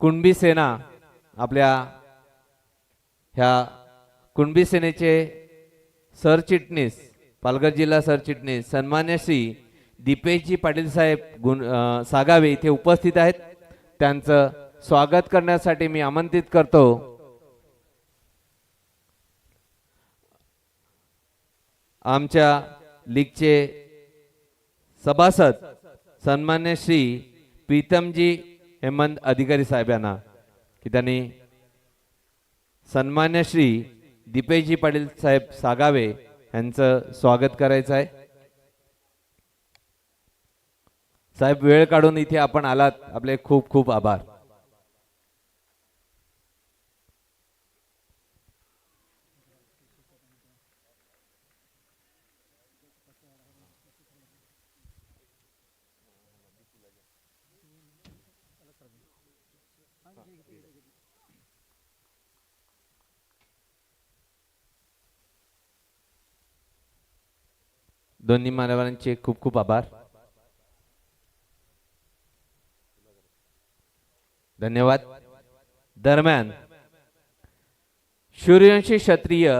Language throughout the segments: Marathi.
कुणबी सेना आपल्या ह्या कुणबी सेनेचे सरचिटणीस पालघर जिल्हा सरचिटणीस सन्मान्य श्री दीपेशजी पाटील साहेब सागावे इथे उपस्थित आहेत। त्यांचं स्वागत करण्यासाठी मी आमंत्रित करतो आमच्या लीगचे सभासद सन्मान्य श्री प्रीतमजी हेमंत अधिकारी साहेबांना की त्यांनी सन्मान्य श्री दीपेशजी पाटील साहेब सागावे यांचं स्वागत करायचं आहे। साहेब वेळ काढून इथे आपण आलात, आपले खूप खूप आभार। दोन्ही मान्यवरांचे खूप खूप आभार, धन्यवाद। दरम्यान सूर्यवंशी क्षत्रिय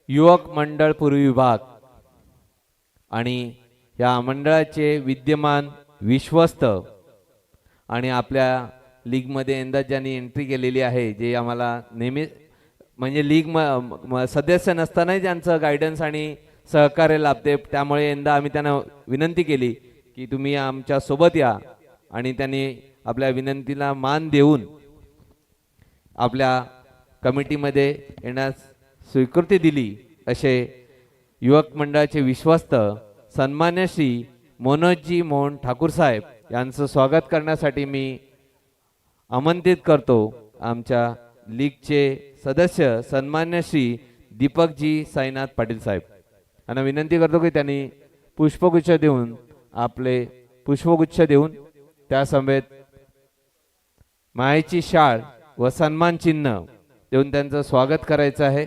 युवक मंडळ पूर्व विभाग आणि या मंडळाचे विद्यमान विश्वस्त आणि आपल्या लीग मध्ये यंदा ज्यांनी एंट्री केलेली आहे, जे आम्हाला नेहमी म्हणजे लीग सदस्य नसतानाही ज्यांचं गायडन्स आणि सहकार्य लाभते, त्यामुळे यंदा आम्ही त्यांना विनंती केली की तुम्ही आमच्या सोबत या आणि त्यांनी आपल्या विनंतीला मान देऊन आपल्या कमिटीमध्ये येण्यास स्वीकृती दिली। असे युवक मंडळाचे विश्वस्त सन्मान्य श्री मनोजजी मोहन ठाकूर साहेब यांचं स्वागत करण्यासाठी मी आमंत्रित करतो आमच्या लीगचे सदस्य सन्मान्य श्री दीपकजी साईनाथ पाटील साहेब यांना विनंती करतो की त्यांनी पुष्पगुच्छ देऊन आपले पुष्पगुच्छ देऊन त्यासमवेत मायेची शाळ व सन्मान चिन्ह देऊन त्यांचं स्वागत करायचं आहे।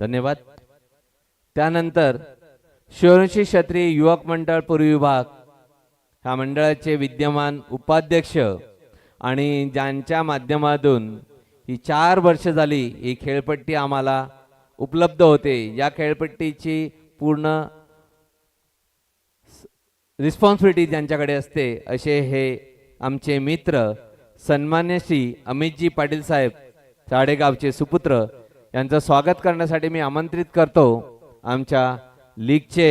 धन्यवाद। त्यानंतर सूर्यवंशी क्षत्रिय युवक मंडळ पूर्व विभाग ह्या मंडळाचे विद्यमान उपाध्यक्ष आणि ज्यांच्या माध्यमातून ही 4 वर्ष झाली ही खेळपट्टी आम्हाला उपलब्ध होते, या खेळपट्टीची पूर्ण रिस्पॉन्सिबिलिटी ज्यांच्याकडे असते असे हे आमचे मित्र सन्मान्य श्री अमितजी पाटील साहेब साडेगावचे सुपुत्र यांचं स्वागत करण्यासाठी मी आमंत्रित करतो आमच्या लीगचे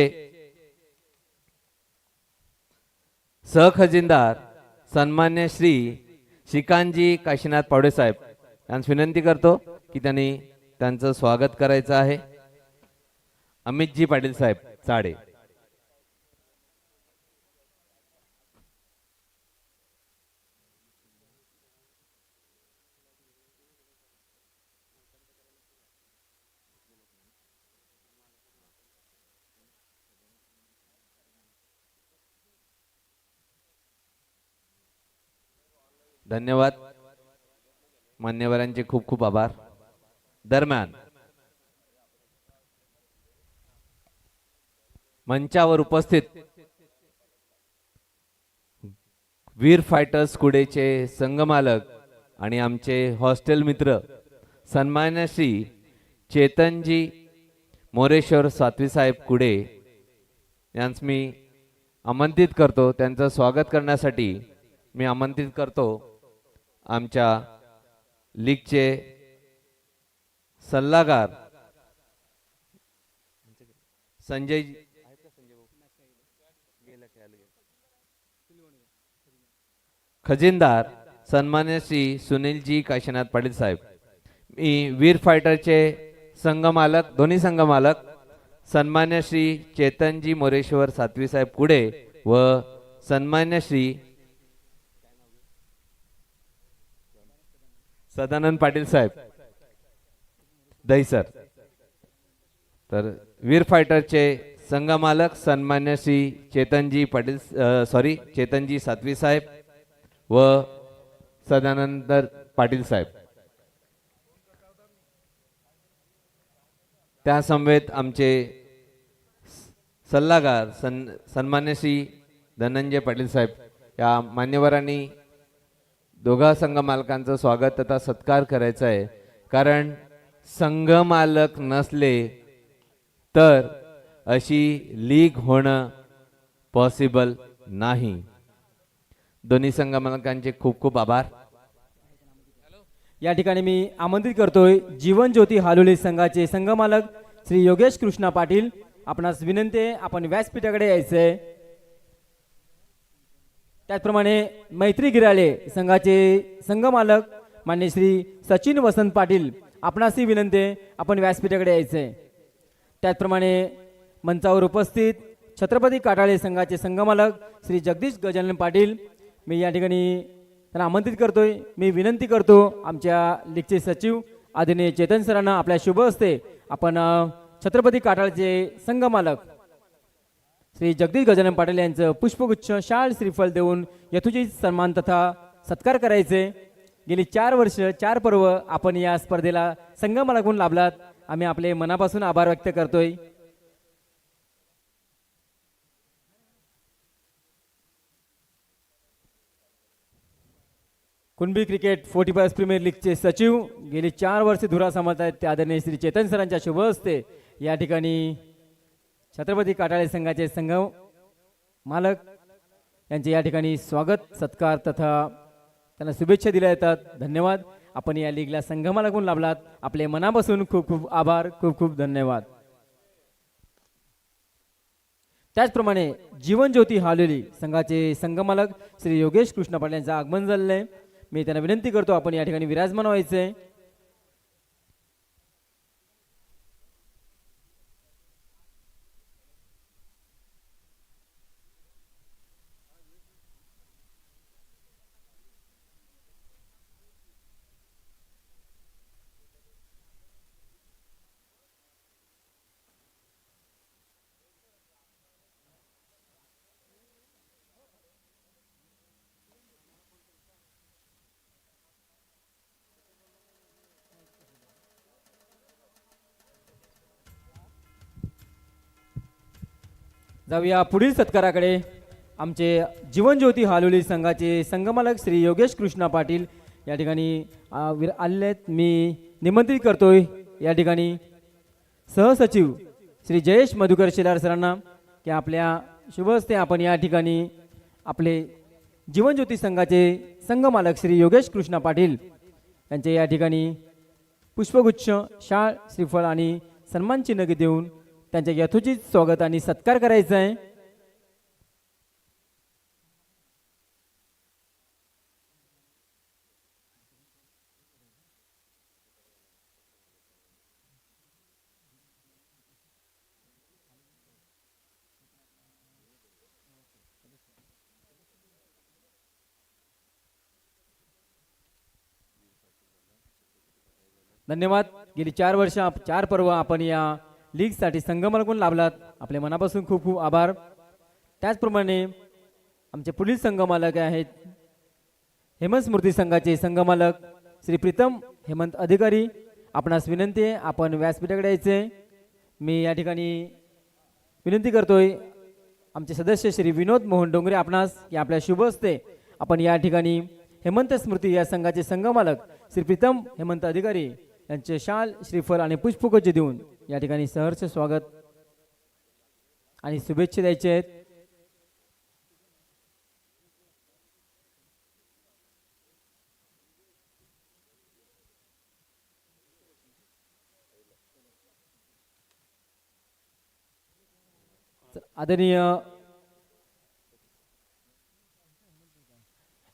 सहखजिनदार सन्मान्य श्री श्रीकांतजी काशीनाथ पावडे साहेब यांना विनंती करतो की त्यांनी त्यांचं स्वागत करायचं आहे। अमितजी पाटील साहेब साडे धन्यवाद। मान्यवरांचे खूप खूप आभार। दरम्यान मंचावर उपस्थित वीर फायटर्स कुडेचे संघमालक आणि आमचे हॉस्टेल मित्र सन्मान्य श्री चेतनजी मोरेश्वर सातवी साहेब कुडे यांस मी आमंत्रित करतो। त्यांचं स्वागत करण्यासाठी मी आमंत्रित करतो आमच्या लीगचे सल्लागार संजय खजिनदार सन्मान्य श्री सुनीलजी काशीनाथ पाटील साहेब। मी वीर फायटरचे संघ मालक दोन्ही संघ मालक सन्मान्य श्री चेतनजी मोरेश्वर सातवी साहेब कुडे व सन्मान्य श्री सदानंद पाटील साहेब दहीसर। तर वीर फायटरचे संघ मालक सन्मान्य श्री चेतनजी पाटील चेतनजी सातवी साहेब व सदानंद पाटील साहेब। त्या समवेत आमचे सल्लागार सन्मान्य श्री धनंजय पाटील साहेब या मान्यवरांनी दोघा संघ मालकांचं स्वागत तथा सत्कार करायचा आहे, कारण संघ मालक नसले तर अशी लीग होणं पॉसिबल नाही। दोन्ही संघ मालकांचे खूप खूप आभार। या ठिकाणी मी आमंत्रित करतोय जीवन ज्योती हालोली संघाचे संघ मालक श्री योगेश कृष्णा पाटील, आपणास विनंती आहे आपण व्यासपीठाकडे यायचंय। त्याचप्रमाणे मैत्री गिराळे संघाचे संघ मालक मान्य श्री सचिन वसंत पाटील, आपणासही विनंती आहे आपण व्यासपीठाकडे यायचंय। त्याचप्रमाणे मंचावर उपस्थित छत्रपती काटाळे संघाचे संघ मालक श्री जगदीश गजानन पाटील, मी या ठिकाणी त्यांना आमंत्रित करतोय। मी विनंती करतो आमच्या लीगचे सचिव आदरणीय चेतन सरांना आपल्या शुभ हस्ते आपण छत्रपती काटाळचे संघ मालक श्री जगदीश गजानन पाटील यांचं पुष्पगुच्छ शाल श्रीफळ देऊन यथोचित सन्मान तथा सत्कार करायचे। गेली 4 वर्ष 4 पर्व आपण या स्पर्धेला संघ मालक म्हणून लाभलात, आम्ही आपले मनापासून आभार व्यक्त करतोय। कुणबी क्रिकेट 45 प्रीमियर लीगचे सचिव गेली 4 वर्षे धुरा सांभाळत आहेत ते आदरणीय श्री चेतन सरांच्या शुभ हस्ते या ठिकाणी छत्रपती काटाळे संघाचे संघ मालक यांचे या ठिकाणी स्वागत सत्कार तथा त्यांना शुभेच्छा दिल्या येतात। धन्यवाद। आपण या लीगला संघ मालक म्हणून लाभलात, आपले मनापासून खूप खूप आभार, खूप खूप धन्यवाद। त्याचप्रमाणे जीवन ज्योती हालोली संघाचे संघ मालक श्री योगेश कृष्ण पाटील यांचं आगमन झालेलं आहे, मी त्यांना विनंती करतो आपण या ठिकाणी विराजमान व्हायचंय। जाऊया पुढील सत्काराकडे। आमचे जीवन ज्योती हालोली संघाचे संघ मालक श्री योगेश कृष्णा पाटील या ठिकाणी आलेत, मी निमंत्रित करतोय या ठिकाणी सहसचिव श्री जयेश मधुकर शेलार सरांना की आपल्या शुभ हस्ते आपण या ठिकाणी आपले जीवन ज्योती संघाचे संघ मालक श्री योगेश कृष्णा पाटील यांचे या ठिकाणी पुष्पगुच्छ शाळ श्रीफळ आणि सन्मान चिन्ह देऊन त्यांचे यथोचित स्वागत आणि सत्कार करायचा आहे। धन्यवाद। गेली 4 वर्ष 4 पर्व आपण या लीग साठी संघ मालक म्हणून लाभलात, आपले मनापासून खूप खूप आभार। त्याचप्रमाणे आमचे पुढील संघ मालक आहेत हेमंत स्मृती संघाचे संघ मालक श्री प्रीतम हेमंत अधिकारी, आपणास विनंती आहे आपण व्यासपीठाकडे यायचे। मी या ठिकाणी विनंती करतोय आमचे सदस्य श्री विनोद मोहन डोंगरे आपणास की आपल्या शुभ हस्ते आपण या ठिकाणी हेमंत स्मृती या संघाचे संघ मालक श्री प्रीतम हेमंत अधिकारी यांचे शाल श्रीफळ आणि पुष्पगुच्छ देऊन या ठिकाणी सहर्ष स्वागत आणि शुभेच्छा द्यायचे आहेत। आदरणीय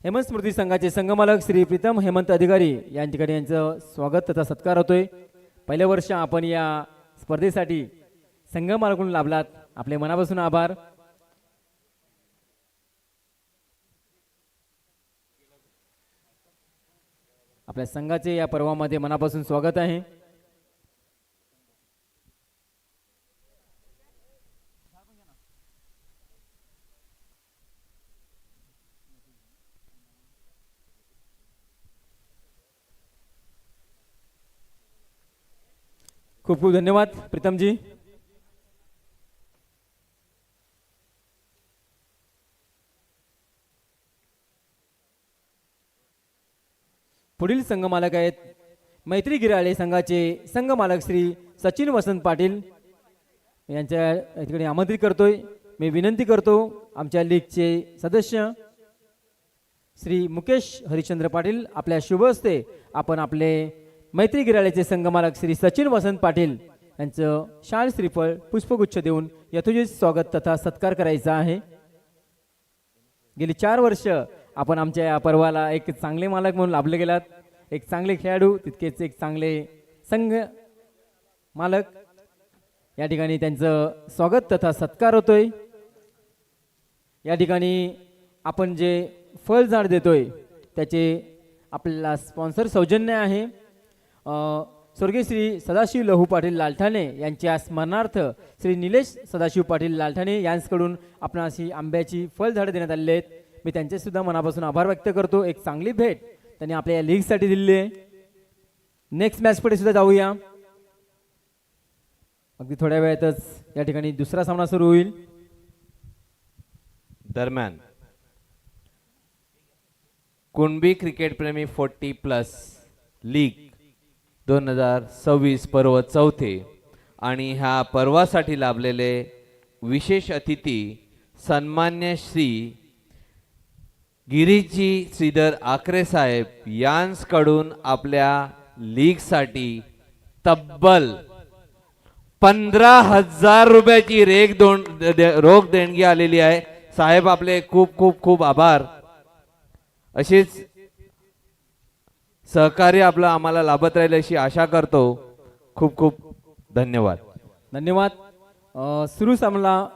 हेमंत स्मृती संघाचे संघ मालक श्री प्रीतम हेमंत अधिकारी या ठिकाणी यांचं स्वागत तथा सत्कार होतोय। पहिल्या वर्ष आपण या स्पर्धेसाठी संघ मालकडून लाभलात आपले मनापासून आभार. आपल्या संघाचे या पर्वामध्ये मनापासून स्वागत आहे. खूप खूप धन्यवाद प्रीतमजी. पुढील संघ मालक आहेत मैत्री गिराळे संघाचे संघ मालक श्री सचिन वसंत पाटील यांच्या ठिकाणी आमंत्रित करतोय. मी विनंती करतो आमच्या लीगचे सदस्य श्री मुकेश हरिश्चंद्र पाटील आपल्या शुभ हस्ते आपण आपले मैत्री गिराळेचे संघ मालक श्री सचिन वसंत पाटील यांचं शाल श्रीफळ पुष्पगुच्छ देऊन यथोचित स्वागत तथा सत्कार करायचा आहे. गेली 4 वर्ष आपण आमच्या या पर्वाला एक चांगले मालक म्हणून लाभले गेलात. एक चांगले खेळाडू तितकेच एक चांगले संघ मालक. या ठिकाणी त्यांचं स्वागत तथा सत्कार होतोय. या ठिकाणी आपण जे फळ झाड देतोय त्याचे आपल्याला स्पॉन्सर सौजन्य आहे. स्वर्गीय श्री सदाशिव लहू पाटील लालठाणे यांच्या स्मरणार्थ श्री निलेश सदाशिव पाटील लालठाणे यांच्याकडून आपणास ही आंब्याची फळ झाडं देण्यात आलेली आहेत. मी त्यांचे सुद्धा मनापासून आभार व्यक्त करतो. एक चांगली भेट त्यांनी आपल्या या लीगसाठी दिलेली आहे. नेक्स्ट मॅच कडे सुद्धा जाऊया. अगदी थोड्या वेळातच या ठिकाणी दुसरा सामना सुरू होईल. दरम्यान कुणबी क्रिकेट प्रेमी 40+ लीग 2026 पर्व चौथे आणि ह्या पर्वासाठी लाभलेले विशेष अतिथी सन्मान्य श्री गिरीजी श्रीधर आकरे साहेब यांकडून आपल्या लीगसाठी तब्बल 15,000 रुपयाची रोख देणगी आलेली आहे. साहेब आपले खूप खूप खूप आभार. अशीच सहकार्य आपलं आम्हाला लाभत राहील अशी आशा करतो. खूप खूप धन्यवाद. धन्यवाद. सुरू सामना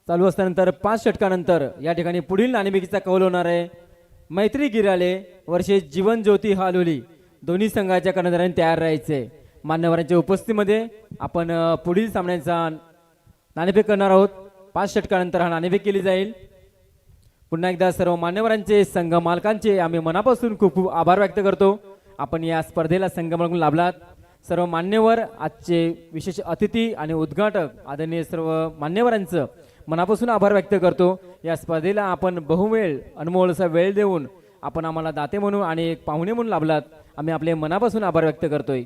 चालू असल्यानंतर 5 षटकानंतर या ठिकाणी पुढील नाणेफेकीचा कौल होणार आहे. मैत्री गिराळे वर्षेस जीवन ज्योती हालोली दोन्ही संघाच्या कर्णधारांनी तयार राहायचे. मान्यवरांच्या उपस्थितीमध्ये आपण पुढील सामन्याचा नाणेफेक करणार आहोत. 5 षटकानंतर हा नाणेफेक केली जाईल. पुन्हा एकदा सर्व मान्यवरांचे संघ मालकांचे आम्ही मनापासून खूप खूप आभार व्यक्त करतो. आपण या स्पर्धेला संघ मालकून लाभलात. सर्व मान्यवर आजचे विशेष अतिथी आणि उद्घाटक आदरणीय सर्व मान्यवरांचं मनापासून आभार व्यक्त करतो. या स्पर्धेला आपण बहुवेळ अनमोल असा वेळ देऊन आपण आम्हाला दाते म्हणून आणि एक पाहुणे म्हणून लाभलात. आम्ही आपले मनापासून आभार व्यक्त करतोय.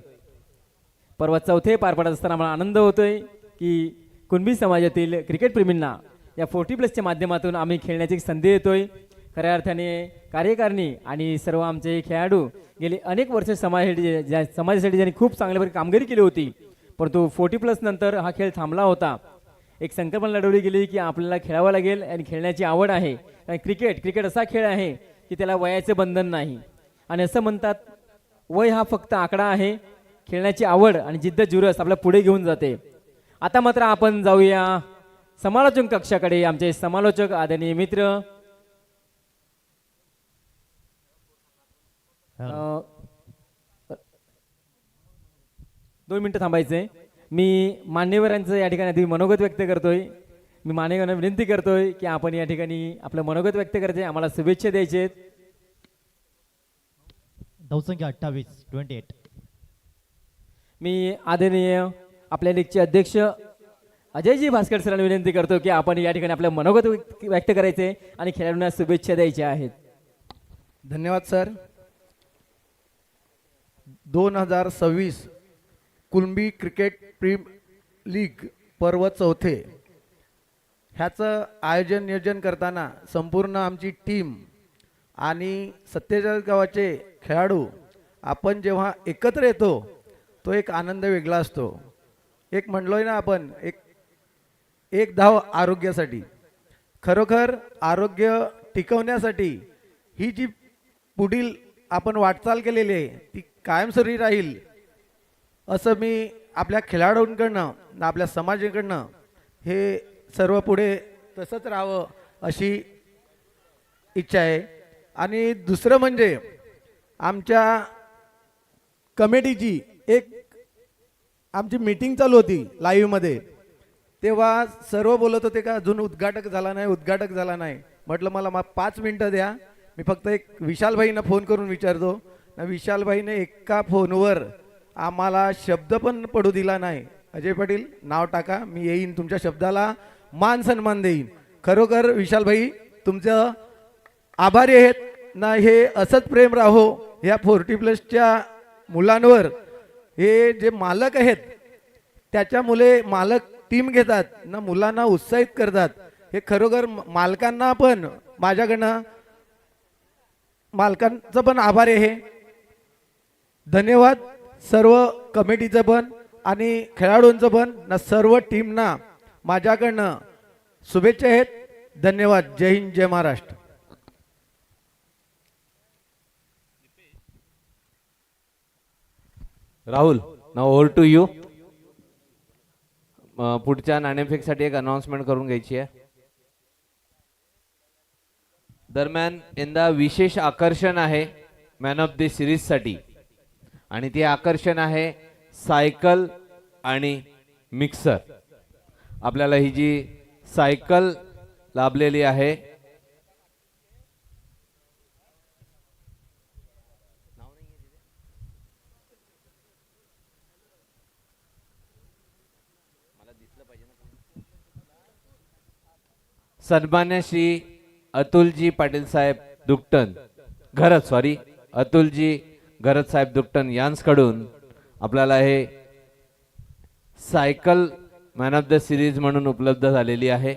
पर्व चौथे पार पडत असताना मला आनंद होतोय की कुणबी समाजातील क्रिकेट प्रेमींना या 40+ माध्यमातून आम्ही खेळण्याची संधी देतोय. खऱ्या अर्थाने कार्यकारिणी आणि सर्व आमचे खेळाडू गेली अनेक वर्ष समाजासाठी ज्यांनी खूप चांगल्या प्रकारे कामगिरी केली होती. परंतु 40+ नंतर हा खेळ थांबला होता. एक संकल्पना लढवली गेली की आपल्याला खेळावं लागेल आणि खेळण्याची आवड आहे. आणि क्रिकेट असा खेळ आहे की त्याला वयाचे बंधन नाही. आणि असं म्हणतात वय हा फक्त आकडा आहे. खेळण्याची आवड आणि जिद्द जुरस आपल्याला पुढे घेऊन जाते. आता मात्र आपण जाऊया समालोचन कक्षाकडे. आमचे समालोचक आदरणीय मित्र 2 मिनिटं थांबायचे. मी मान्यवरांचं या ठिकाणी आधी मनोगत व्यक्त करतोय. मी मान्यवरांना विनंती करतोय की आपण या ठिकाणी आपलं मनोगत व्यक्त करायचे, आम्हाला शुभेच्छा द्यायचे. धावसंख्या 28. मी आदरणीय आपल्या लीगचे अध्यक्ष अजयजी भास्कर सरांना विनंती करतो की आपण या ठिकाणी आपलं मनोगत व्यक्त करायचे आणि खेळाडूंना शुभेच्छा द्यायच्या आहेत. धन्यवाद sir. 2026 Kunbi cricket premier league पर्व चौथे ह्याचं आयोजन नियोजन करताना संपूर्ण आमची टीम आणि 47 गावाचे खेळाडू आपण जेव्हा एकत्र येतो तो एक आनंद वेगळा असतो. एक म्हणलोय ना आपण एक धाव आरोग्यासाठी. खरोखर आरोग्य टिकवण्यासाठी ही जी पुढील आपण वाटचाल केलेली आहे ती कायमस्वरूपी राहील असं मी आपल्या खेळाडूंकडनं ना आपल्या समाजाकडनं हे सर्व पुढे तसंच राहावं अशी इच्छा आहे. आणि दुसरं म्हणजे आमच्या कमिटीची एक आमची मीटिंग चालू होती लाईव्हमध्ये, तेव्हा सर्व बोलत होते का अजून उद्घाटक झाला नाही, उद्घाटक झाला नाही. म्हटलं मला 5 मिनटं द्या, मी फक्त एक विशालभाईंना फोन करून विचारतो ना. विशालभाईने एका फोनवर आम्हाला शब्द पण पडू दिला नाही. अजय पाटील नाव टाका, मी येईन, तुमच्या शब्दाला मान सन्मान देईन. खरोखर विशालभाई तुमचं आभारी आहेत ना. हे असंच प्रेम राहो ह्या 40+ मुलांवर. हे जे मालक आहेत त्याच्या मुले मालक टीम घेतात ना, मुलांना उत्साहित करतात. हे खरोखर मालकांना पण माझ्याकडनं मालकांचं पण आभार आहे. धन्यवाद सर्व कमिटीचं पण आणि खेळाडूंचं पण ना, सर्व टीमना माझ्याकडनं शुभेच्छा आहेत. धन्यवाद. जय हिंद, जय महाराष्ट्र. राहुल, नाव ओव्हर टू यू. पुढच्या नाणेफेकसाठी एक अनाउन्समेंट करून घ्यायची आहे. दरम्यान यंदा विशेष आकर्षण आहे मॅन ऑफ द सिरीज साठी, आणि ते आकर्षण आहे सायकल आणि मिक्सर. आपल्याला ही जी सायकल लाभलेली आहे सन्मान्य श्री अतुलजी पाटील साहेब दुकटन अतुलजी घरत साहेब दुकटन यांच्याकडून आपल्याला हे cycle man of the series म्हणून उपलब्ध झालेली आहे.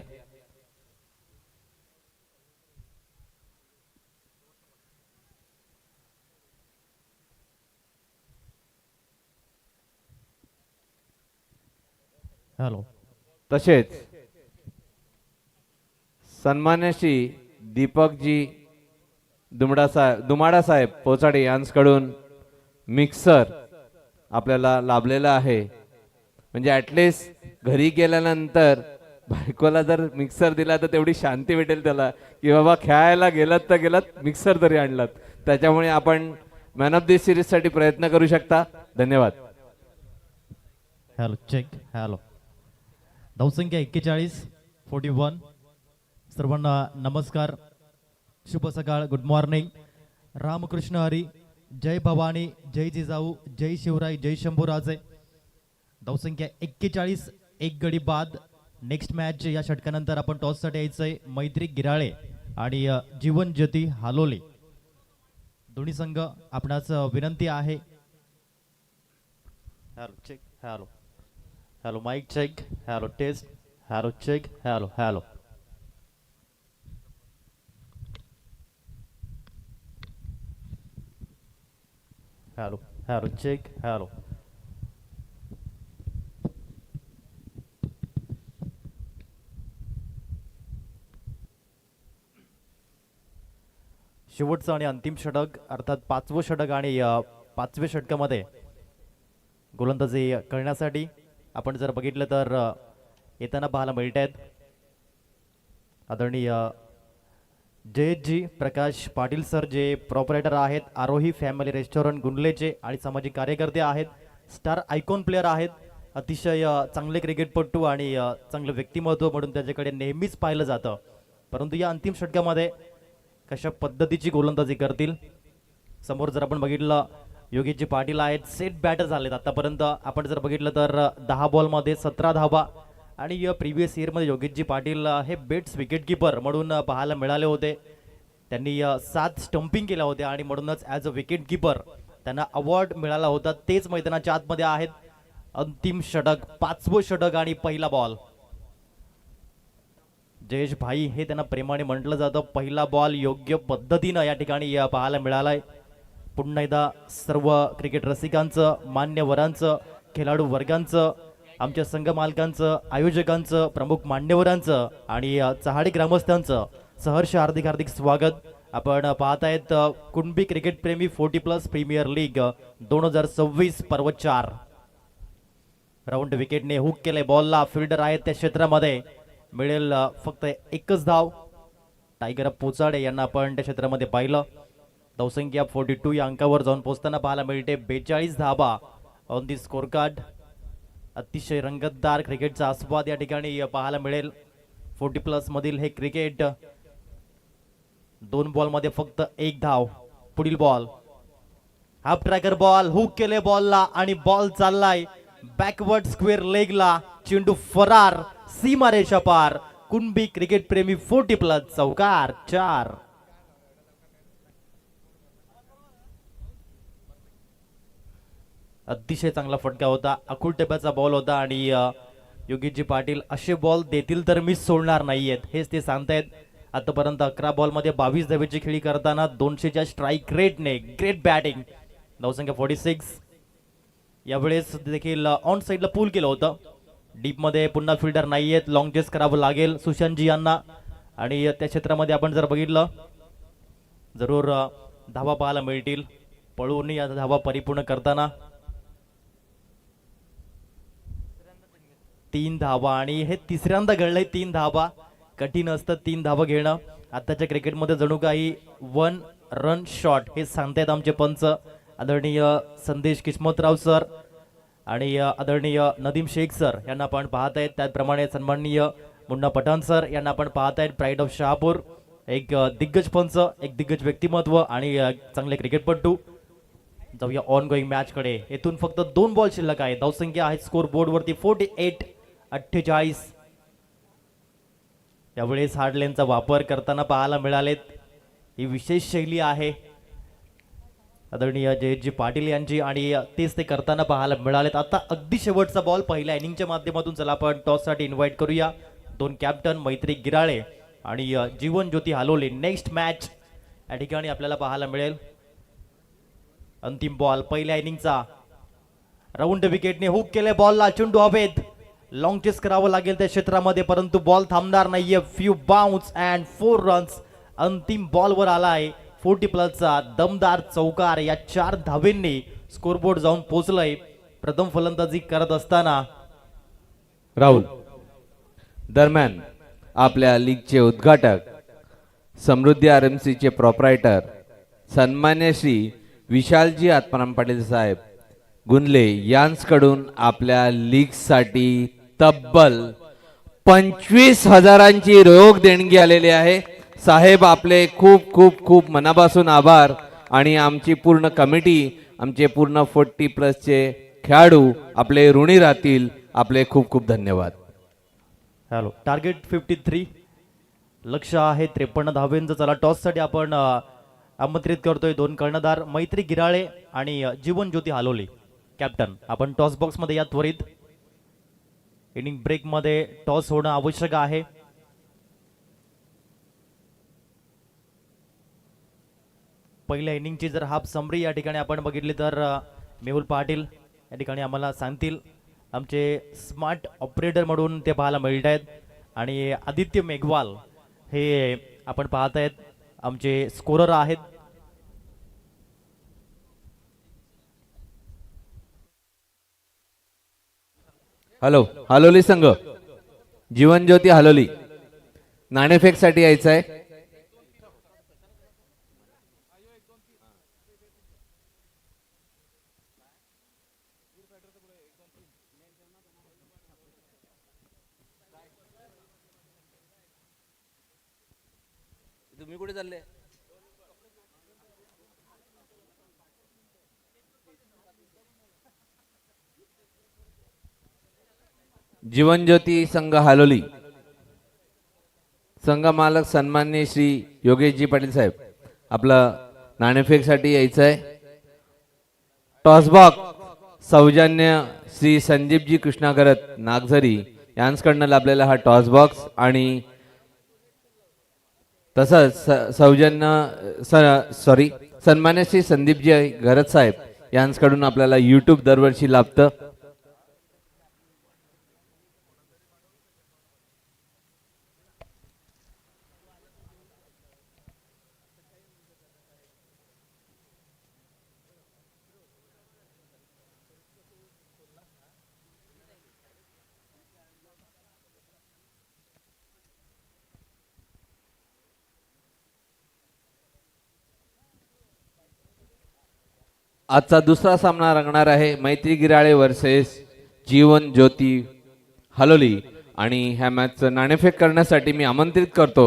हॅलो. तसेच सन्मान्य श्री दीपकजी दुमाडा साहेब पोचाडे यांच्याकडून मिक्सर आपल्याला लाभलेला आहे. म्हणजे ॲटलिस्ट घरी गेल्यानंतर बायकोला जर मिक्सर दिला तर तेवढी शांती भेटेल त्याला, की बाबा खेळायला गेलात तर गेलात, मिक्सर तरी आणलात. त्याच्यामुळे आपण मॅन ऑफ द सिरीज साठी प्रयत्न करू शकता. धन्यवाद. Hello check. हॅलो. धावसंख्या 41 41. सर्वांना नमस्कार, शुभ सकाळ, गुड मॉर्निंग. रामकृष्ण हरी, जय भवानी, जय जिजाऊ, जय शिवराय, जय शंभूराजे. धावसंख्या 41, एक गडी बाद. नेक्स्ट मॅच या षटकानंतर आपण टॉससाठी यायचंय. मैत्री गिराळे आणि जीवन ज्योती हालोले दोन्ही संघ. आपणास विनंती आहे. Hello check. Hello. Hello mike check. Hello test. Hello check. Hello. Hello. Hello. Hello check. Hello. शेवटचं आणि अंतिम षटक, अर्थात 5वं षटक, आणि 5व्या षटकामध्ये गोलंदाजी करण्यासाठी आपण जर बघितलं तर येताना पाहायला मिळत आहेत आदरणीय जयजी प्रकाश पाटील सर, जे प्रॉपरेटर आहेत आरोही फॅमिली रेस्टॉरंट गुंडलेचे आणि सामाजिक कार्यकर्ते आहेत, स्टार आयकॉन प्लेअर आहेत, अतिशय चांगले क्रिकेटपटू आणि चांगलं व्यक्तिमत्व म्हणून त्याच्याकडे नेहमीच पाहिलं जातं. परंतु या अंतिम षटकामध्ये कशा पद्धतीची गोलंदाजी करतील. समोर जर आपण बघितलं योगेशजी पाटील आहेत, सेट बॅटर झालेत आतापर्यंत. आपण जर बघितलं तर 10 बॉलमध्ये 17 धावा, आणि प्रिव्हियस इयरमध्ये योगेशजी पाटील हे बेट्स विकेटकीपर म्हणून पाहायला मिळाले होते. त्यांनी 7 स्टंपिंग केल्या होत्या आणि म्हणूनच ॲज अ विकेटकीपर त्यांना अवॉर्ड मिळाला होता. तेच मैदानाच्या आतमध्ये आहेत. अंतिम षटक, 5वं षटक आणि पहिला बॉल. जयेश भाई हे त्यांना प्रेमाने म्हटलं जातं. पहिला बॉल योग्य पद्धतीनं या ठिकाणी पाहायला मिळालाय. पुन्हा एकदा सर्व क्रिकेट रसिकांचं, मान्यवरांचं, खेळाडू वर्गांचं, आमच्या संघ मालकांचं, आयोजकांचं, प्रमुख मान्यवरांचं आणि चहाडी ग्रामस्थांचं सहर्ष हार्दिक हार्दिक स्वागत. आपण पाहत आहेत कुणबी क्रिकेट प्रेमी 40+ प्रीमियर लीग 2026 पर्व 4. राऊंड विकेटने हुक केले बॉलला, फिल्डर आहेत त्या क्षेत्रामध्ये, मिळेल फक्त एकच धाव. टायगर पोचाडे यांना आपण त्या क्षेत्रामध्ये पाहिलं. धावसंख्या 42 या अंकावर जाऊन पोहोचताना पाहायला मिळते. 42 धाबा ऑन दी स्कोर कार्ड. अतिशय रंगतदार क्रिकेटचा आस्वाद या ठिकाणी पाहायला मिळेल. 40+ मधील हे क्रिकेट. 2 बॉलमध्ये फक्त एक धाव. पुढील ball half tracker ball, hook केले बॉलला आणि बॉल चाललाय बॅकवर्ड स्क्वेअर लेगला. चेंडू फरार, सीमारेषा पार. कुणबी क्रिकेट प्रेमी 40+ चौकार 4. अतिशय चांगला फटका होता, अकुल टेप्याचा बॉल होता आणि योगीजी पाटील असे बॉल देतील तर मिस सोडणार नाहीयेत हेच ते सांगतायत. आतापर्यंत 11 बॉलमध्ये 22 धावेची खेळी करताना 200च्या स्ट्राईक रेटने ग्रेट बॅटिंग. धावसंख्या 46. यावेळेस देखील ऑन साईडला पूल केलं होतं. डीप मध्ये पुन्हा फिल्डर नाहीयेत, लॉंग चेस करावं लागेल सुशांतजी यांना. आणि त्या क्षेत्रामध्ये आपण जर बघितलं जरूर धावा पाहायला मिळतील पळून या धावा परिपूर्ण करताना. 3 धावा आणि हे तिसऱ्यांदा घडलंय 3 धावा. कठीण असतं 3 धावा घेणं आताच्या क्रिकेटमध्ये, जणू काही 1 रन शॉट हे सांगतायत आमचे पंच आदरणीय संदेश किस्मतराव सर आणि आदरणीय नदीम शेख सर यांना आपण पाहतायत. त्याचप्रमाणे सन्माननीय मुन्ना पठाण सर यांना आपण पाहतायत. प्राईड ऑफ शहापूर, एक दिग्गज पंच, एक दिग्गज व्यक्तिमत्व आणि चांगले क्रिकेटपटू. जाऊया ऑन गोईंग मॅच कडे. येथून फक्त 2 बॉल शिल्लक आहे. धावसंख्या आहे स्कोर बोर्ड वरती 48-48. यावेळेस हार्ड लेनचा वापर करताना पाहायला मिळालेत. ही विशेष शैली आहे आदरणीय जयजी पाटील यांची आणि तेच ते करताना पाहायला मिळालेत. आता अगदी शेवटचा बॉल पहिल्या इनिंगच्या माध्यमातून चला आपण टॉस साठी इन्व्हाइट करूया. 2 कॅप्टन मैत्री गिराळे आणि जीवन ज्योती हालोले. नेक्स्ट मॅच या ठिकाणी आपल्याला पाहायला मिळेल. अंतिम बॉल पहिल्या इनिंगचा. राऊंड विकेटने हुक केले बॉलला, चेंडू हवेत, लॉंग चेस करावं लागेल त्या क्षेत्रामध्ये परंतु बॉल थांबणार नाहीये. Few bounce and 4 runs. अंतिम बॉलवर आलाय 40+ चा दमदार चौकार. या 4 धावेंनी स्कोरबोर्ड जाऊन पोहोचलंय. प्रथम फलंदाजी करत असताना राहुल. दरम्यान आपल्या लीगचे उद्घाटक, समृद्धी RMC चे प्रोप्रायटर सन्मान्य श्री विशालजी आत्माराम पाटील साहेब गुंडले यांकडून आपल्या लीग साठी तब्बल 25,000ची रोख देणगी आलेली आहे. साहेब आपले खूप खूप खूप मनापासून आभार आणि आमची पूर्ण कमिटी, आमचे पूर्ण 40+ चे खेळाडू आपले ऋणी राहतील. आपले खूप खूप धन्यवाद. हॅलो. टार्गेट 53, लक्ष आहे 53 धावेंचं. चला टॉस साठी आपण आमंत्रित करतोय 2 कर्णधार मैत्री गिराळे आणि जीवन ज्योती हालोली. कॅप्टन आपण टॉस बॉक्स मध्ये या त्वरित. इनिंग ब्रेक मध्ये टॉस होणं आवश्यक आहे. पहिल्या इनिंगची जर हाफ समरी या ठिकाणी आपण बघितली तर मेहुल पाटील या ठिकाणी आम्हाला सांगतील. आमचे स्मार्ट ऑपरेटर म्हणून ते पाहायला मिळत आहेत आणि आदित्य मेघवाल हे आपण पाहतायत आमचे स्कोरर आहेत. हॅलो. हालोली संघ, जीवन ज्योती हालोली नाणेफेक साठी यायचं आहे. तुम्ही कुठे चालले? जीवन ज्योती संघ हालोली, संघ मालक सन्माननीय श्री योगेशजी पाटील साहेब आपलं नाणेफेक साठी यायचं आहे. टॉस बॉक्स सौजन्य श्री संदीपजी कृष्णागरत नागझरी यांच्याकडनं लाभलेला हा टॉस बॉक्स आणि तसंच सन्मान्य श्री संदीपजी घरत साहेब यांच्याकडून आपल्याला YouTube दरवर्षी लाभतं. आजचा दुसरा सामना रंगणार आहे मैत्री गिराळे वर्सेस जीवन ज्योती हलोली आणि ह्या मॅचचं नाणेफेक करण्यासाठी मी आमंत्रित करतो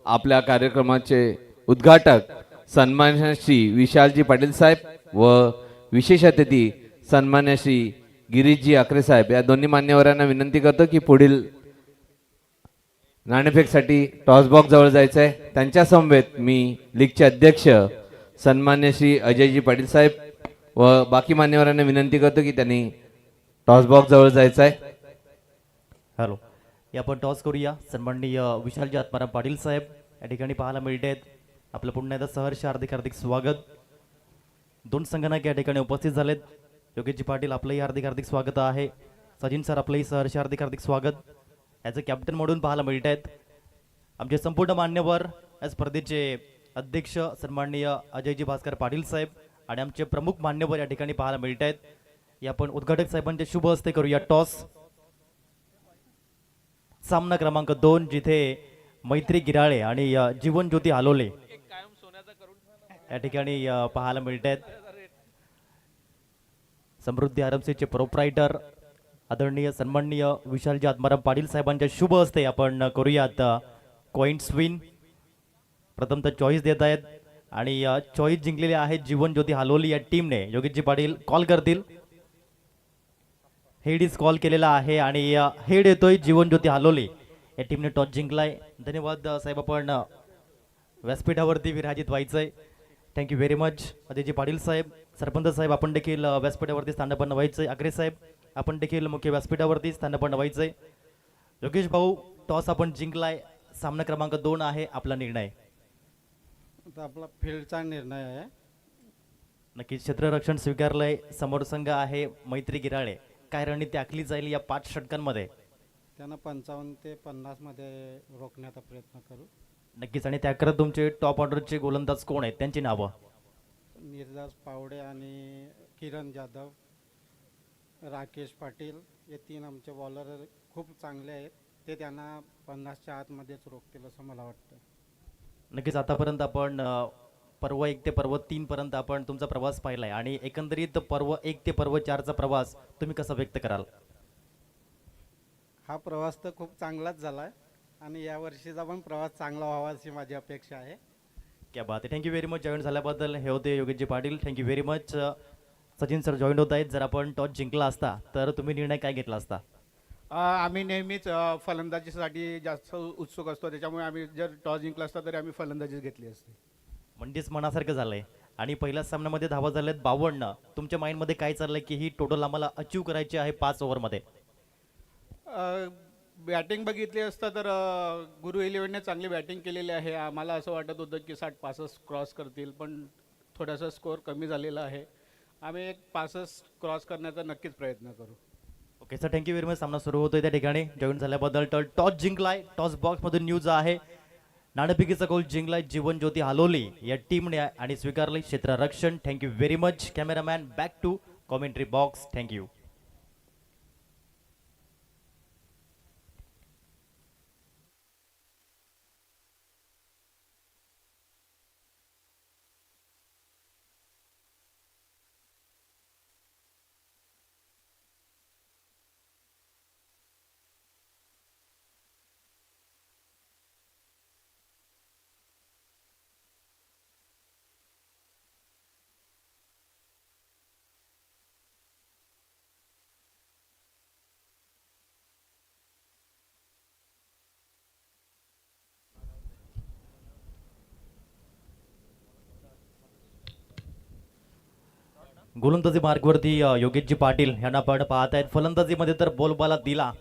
आपल्या कार्यक्रमाचे उद्घाटक सन्मान्य श्री विशालजी पाटील साहेब व विशेष अतिथी सन्मान्य श्री गिरीशजी आकरे साहेब या दोन्ही मान्यवरांना विनंती करतो की पुढील नाणेफेकसाठी टॉस बॉक्स जवळ जायचं आहे. त्यांच्या समवेत मी लीगचे अध्यक्ष सन्मान्य श्री अजयजी पाटील साहेब व बाकी मान्यवरांना विनंती करतो की त्यांनी टॉस बॉक्स जवळ जायचं आहे. हॅलो, या आपण टॉस करूया. सन्माननीय विशालजी आत्माराम पाटील साहेब या ठिकाणी पाहायला मिळत आहेत. आपलं पुन्हा एकदा सहर्ष हार्दिक हार्दिक स्वागत. दोन संगणक या ठिकाणी उपस्थित झालेत. योगेशजी पाटील आपलंही हार्दिक हार्दिक स्वागत आहे. सचिन सर आपलंही सहर्ष हार्दिक हार्दिक स्वागत. ॲज अ कॅप्टन म्हणून पाहायला मिळत आहेत. आमचे संपूर्ण मान्यवर या स्पर्धेचे अध्यक्ष सन्माननीय अजयजी भास्कर पाटील साहेब आणि आमचे प्रमुख मान्यवर या ठिकाणी पाहायला मिळत आहेत. या आपण उद्घाटक साहेबांचे शुभ हस्ते करूया टॉस. सामना क्रमांक 2 जिथे मैत्री गिराळे आणि जीवन ज्योती हालोले या ठिकाणी पाहायला मिळत आहेत. समृद्धी आरमसीचे प्रोप्रायटर आदरणीय सन्माननीय विशालजी आत्माराम पाटील साहेबांच्या शुभ हस्ते आपण करूयात कॉइन स्विन. प्रथमतः चॉईस देत आहेत आणि चॉईस जिंकलेले आहेत जीवन ज्योती हालोली या टीमने. योगेशजी पाटील कॉल करतील. हेड इज कॉल केलेला आहे आणि हेड येतोय जीवन ज्योती हालोली या टीमने टॉस जिंकलाय. धन्यवाद साहेब, आपण व्यासपीठावरती विराजित व्हायचंय. Thank you very much. Ajayji Patil साहेब, सरपंच साहेब आपण देखील व्यासपीठावरती स्थानपन्न व्हायचंय. आकरे साहेब आपण देखील मुख्य व्यासपीठावरती स्थानपन्न व्हायचंय. योगेश भाऊ, टॉस आपण जिंकलाय. सामना क्रमांक 2 आहे. आपला निर्णय. आता आपला फील्डचा निर्णय आहे. नक्कीच क्षेत्ररक्षण स्वीकारलंय. समोर संघ आहे मैत्री गिराळे. काय रणनीती आखली जाईल या 5 षटकांमध्ये? त्यांना 55 ते 50 मध्ये रोखण्याचा प्रयत्न करू. नक्कीच. आणि त्याकरता तुमचे टॉप ऑर्डरचे गोलंदाज कोण आहेत, त्यांची नावं? निर्दास पावडे आणि किरण जाधव, राकेश पाटील हे 3 आमचे बॉलर खूप चांगले आहेत. ते त्यांना 50च्या आतमध्येच रोखतील असं मला वाटतं. नक्कीच. आतापर्यंत आपण पर्व 1 ते पर्व 3 पर्यंत आपण तुमचा प्रवास पाहिलाय आणि एकंदरीत पर्व 1 ते पर्व 4चा प्रवास तुम्ही कसा व्यक्त कराल? हा प्रवास तर खूप चांगलाच झाला आहे आणि यावर्षीचा पण प्रवास चांगला व्हावा अशी माझी अपेक्षा आहे. क्या बात आहे. थँक्यू व्हेरी मच जॉईन झाल्याबद्दल. हे होते Yogeshji Patil. Thank you very much. Sachin sir join होत आहेत. जर आपण टॉस जिंकला असता तर तुम्ही निर्णय काय घेतला असता? आम्ही नेहमीच फलंदाजीसाठी जास्त उत्सुक असतो. त्याच्यामुळे आम्ही जर टॉस जिंकला असता तरी आम्ही फलंदाजीच घेतली असती. म्हणजेच मनासारखं झालंय. आणि पहिल्याच सामन्यामध्ये धावा झाल्यात 52. तुमच्या माइंडमध्ये काय चाललंय की ही टोटल आम्हाला अचीव करायची आहे 5 ओव्हरमध्ये? बॅटिंग बघितली असता तर गुरु इलेव्हनने चांगली बॅटिंग केलेली आहे. आम्हाला असं वाटत होतं की 60 पासस क्रॉस करतील, पण थोडासा स्कोअर कमी झालेला आहे. आम्ही एक पासस क्रॉस करण्याचा नक्कीच प्रयत्न करू. Okay sir, thank you very much. सामना सुरू होतोय त्या ठिकाणी जॉईन झाल्याबद्दल. तर टॉस जिंकलाय. टॉस बॉक्समधून न्यूज आहे. नाणेफेकीचा गोल जिंकलाय जीवन ज्योती हालोली या टीमने आणि स्वीकारले क्षेत्ररक्षण. Thank you very much. Cameraman back to commentary box. Thank you. गोलंदाजी मार्गवरती योगेशजी पाटील यांना आपण पाहत आहेत. फलंदाजीमध्ये तर बोलबाला दिला.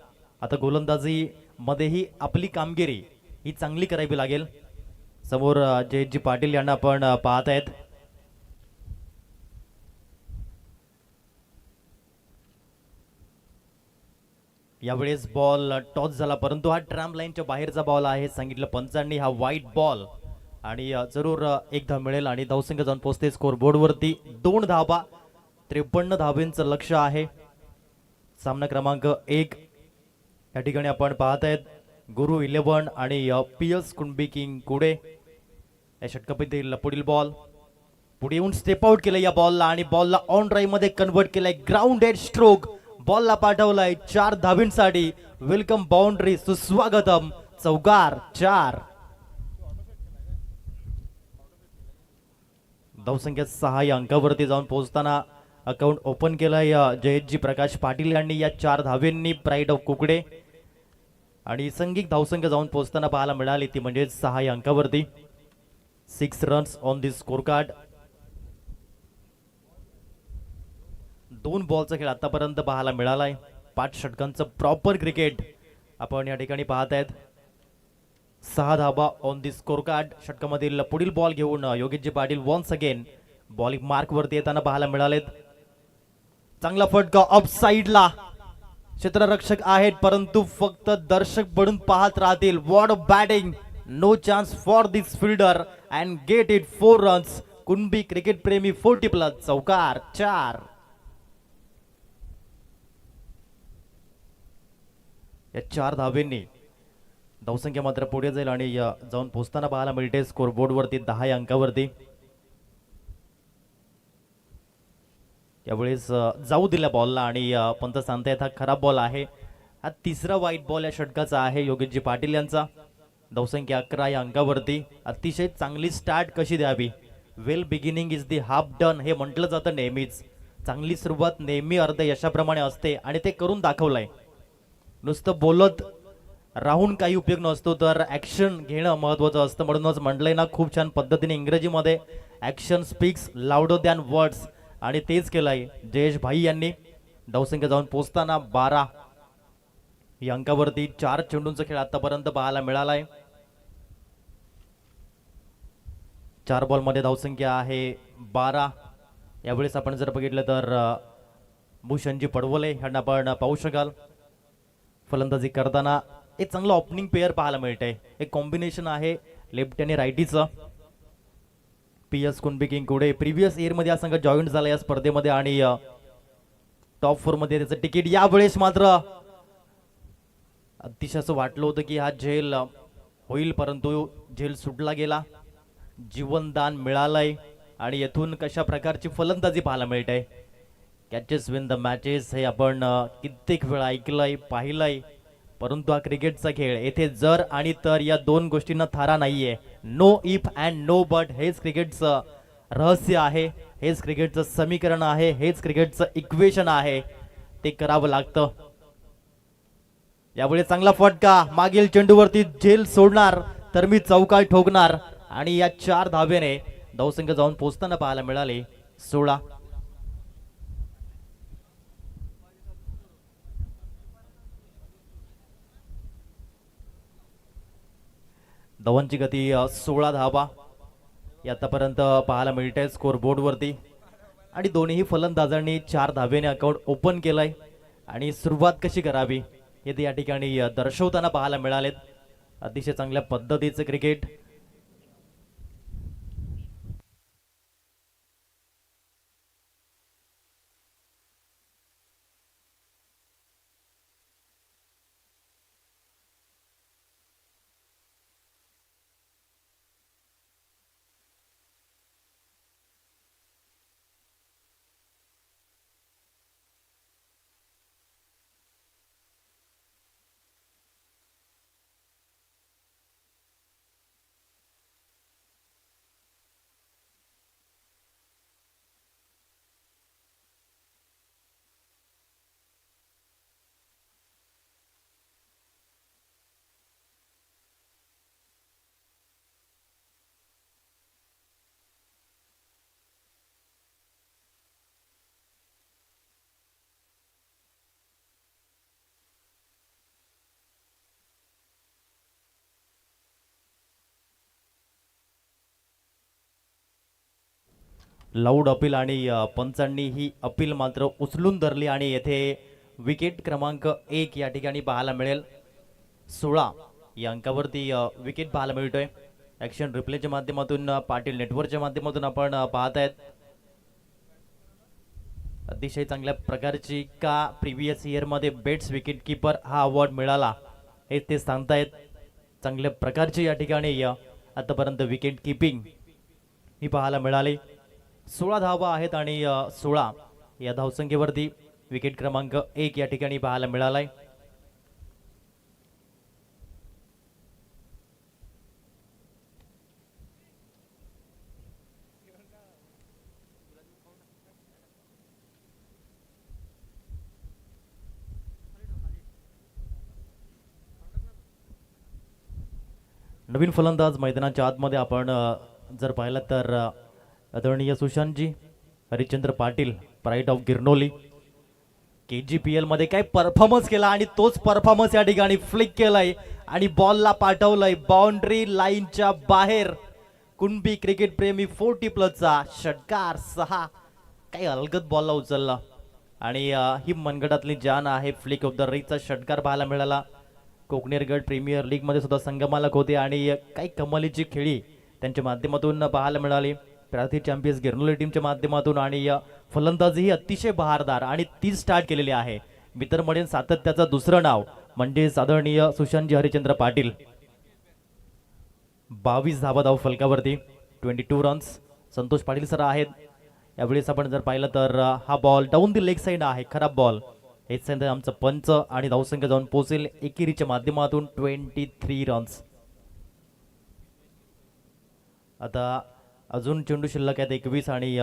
आता गोलंदाजी मध्येही आपली कामगिरी ही चांगली करावी लागेल. समोर जयजी पाटील यांना आपण पाहत आहेत. यावेळेस बॉल टॉस झाला, परंतु हा ट्रॅम्प लाईनच्या बाहेरचा बॉल आहे. सांगितलं पंचांनी हा वाईट बॉल आणि जरूर एक धाव मिळेल आणि धावसंख्या जाऊन पोहोचते स्कोर बोर्डवरती 2 धावा. 53 धावेंचं लक्ष आहे. सामना क्रमांक 1 या ठिकाणी आपण पाहत आहेत. गुरु 11 आणि PS कुंडबी किंग कुडे या षटकापैकी पुढील बॉल पुढे येऊन स्टेप आउट केलं या बॉलला आणि बॉलला ऑन ड्राईव्ह मध्ये कन्वर्ट केलंय. ग्राउंडेड स्ट्रोक बॉलला पाठवलाय 4 धावींसाठी. वेलकम बाउंड्री, सुस्वागतम. चौकार 4. धावसंख्या 6 या अंकावरती जाऊन पोहोचताना अकाउंट ओपन केलंय जयेशजी प्रकाश पाटील यांनी. या 4 धावेंनी प्राईड ऑफ कुकडे आणि संघिक धावसंख्या जाऊन पोहोचताना पाहायला मिळाली ती म्हणजे 6 या अंकावरती. 6 runs on the score card. 2 बॉलचा खेळ आतापर्यंत पाहायला मिळालाय. 5 षटकांचं प्रॉपर क्रिकेट आपण या ठिकाणी पाहत आहेत. 6 धाबा ऑन दी स्कोर कार्ड. षटकामधील पुढील बॉल घेऊन Yogeshji Patil once again bowling mark वरती येताना पाहायला मिळालेत. चांगला फटका ऑफ साइडला. क्षेत्ररक्षक आहेत परंतु फक्त दर्शक बनून पाहत राहतील. What a batting. No chance for this fielder and get it 4 runs. Kunbi cricket प्रेमी 40+. चौकार 4. या 4 धावेंनी धावसंख्या मात्र पुढे जाईल आणि जाऊन पोहोचताना पाहायला मिळते स्कोर बोर्ड वरती 10 या अंकावरती. यावेळेस जाऊ दिल्या बॉलला आणि पंत सांगतायत हा खराब बॉल आहे. हा 3रा वाईट बॉल या षटकाचा आहे योगेशजी पाटील यांचा. धावसंख्या 11 या अंकावरती. अतिशय चांगली स्टार्ट कशी द्यावी. Well beginning is the half done हे म्हटलं जातं नेहमीच. चांगली सुरुवात नेहमी अर्ध यशाप्रमाणे असते आणि ते करून दाखवलंय. नुसतं बोलत राहून काही उपयोग नसतो तर ऍक्शन घेणं महत्वाचं असतं. म्हणूनच म्हटलंय ना खूप छान पद्धतीने इंग्रजीमध्ये action speaks louder than words आणि तेच केलंय जयेश भाई यांनी. धावसंख्या जाऊन पोहोचताना 12 या अंकावरती. 4 चेंडूंचा खेळ आतापर्यंत पाहायला मिळालाय. 4 बॉलमध्ये धावसंख्या आहे 12. यावेळेस आपण जर बघितलं तर भूषणजी पडवले यांना आपण पाहू शकाल फलंदाजी करताना. एक चांगलं ओपनिंग पेअर पाहायला मिळतंय. एक कॉम्बिनेशन आहे लेफ्ट आणि रायटीचं. PS कुणबी किंग कुडे प्रिव्हियस इयर मध्ये हा संघ जॉईन झाला या स्पर्धेमध्ये आणि टॉप 4 मध्ये त्याचं तिकीट. यावेळेस मात्र अतिशय असं वाटलं होतं की हा झेल होईल परंतु झेल सुटला गेला. जीवनदान मिळालंय आणि येथून कशा प्रकारची फलंदाजी पाहायला मिळते. कॅचेस विन द मॅचेस हे आपण कित्येक वेळा ऐकलंय पाहिलंय परंतु हा क्रिकेटचा खेळ. येथे जर आणि तर या 2 गोष्टींना थारा नाहीये. No if and no but हेच क्रिकेटचं रहस्य आहे. हेच क्रिकेटचं समीकरण आहे. हेच क्रिकेटचं इक्वेशन आहे. ते करावं लागतं. यावेळी चांगला फटका. मागील चेंडूवरती झेल सोडणार तर मी चौकार ठोकणार आणि या 4 धावेने धावसंख्या जाऊन पोहोचताना पाहायला मिळाले 16. धवनची गती 16 धावा आतापर्यंत पाहायला मिळते स्कोर बोर्ड वरती आणि दोन्ही फलंदाजांनी 4 धावेने अकाउंट ओपन केलंय आणि सुरुवात कशी करावी हे ते या ठिकाणी दर्शवताना पाहायला मिळालेत. अतिशय चांगल्या पद्धतीचं क्रिकेट. लाऊड अपील आणि पंचांनी ही अपील मात्र उचलून धरली आणि येथे विकेट क्रमांक 1 या ठिकाणी पाहायला मिळेल. 16 या अंकावरती विकेट पाहायला मिळतोय. ऍक्शन रिप्लेच्या माध्यमातून पाटील नेटवर्कच्या माध्यमातून आपण पाहत आहेत. अतिशय चांगल्या प्रकारची का प्रिव्हियस इयर मध्ये बेस्ट विकेट कीपर हा अवॉर्ड मिळाला हे ते सांगतायत. चांगल्या प्रकारची या ठिकाणी आतापर्यंत विकेट किपिंग ही पाहायला मिळाली. 16 धावा आहेत आणि 16 या धावसंख्येवरती विकेट क्रमांक 1 या ठिकाणी पाहायला मिळालाय. नवीन फलंदाज मैदानाच्या आतमध्ये आपण जर पाहिलं तर आदरणीय Sushantji Harishchandra Patil, pride of Girnoli. KGPL मध्ये काय परफॉर्मन्स केला आणि तोच परफॉर्मन्स या ठिकाणी फ्लिक केलाय आणि बॉलला पाठवलंय बाउंड्री लाईनच्या बाहेर. कुणबी क्रिकेट प्रेमी 40+चा षटकार 6. काही अलगद बॉलला उचलला आणि ही मनगटातली जान आहे. फ्लिक ऑफ द रीचचा षटकार पाहायला मिळाला. कोकणेर गड प्रीमियर लीग मध्ये सुद्धा संगमालक होते आणि काही कमालीची खेळी त्यांच्या माध्यमातून पाहायला मिळाली. प्रार्थी चॅम्पियन्स गिरनोली टीमच्या माध्यमातून आणि फलंदाजी ही अतिशय बहारदार आणि ती स्टार्ट केलेली आहे. मी तर म्हणेन सातत्याचं दुसरं नाव म्हणजे आदरणीय सुशांतजी हरिश्चंद्र पाटील. 22 धावा धाव फलकावरती, 22 रन्स. संतोष पाटील सर आहेत. यावेळेस आपण जर पाहिलं तर हा ball down the leg side आहे, खराब बॉल. हेच सांगतात आमचं पंच आणि धावसंख्या जाऊन पोहोचेल एकेरीच्या माध्यमातून 23 रन्स. आता अजून चेंडू शिल्लक आहेत 21 आणि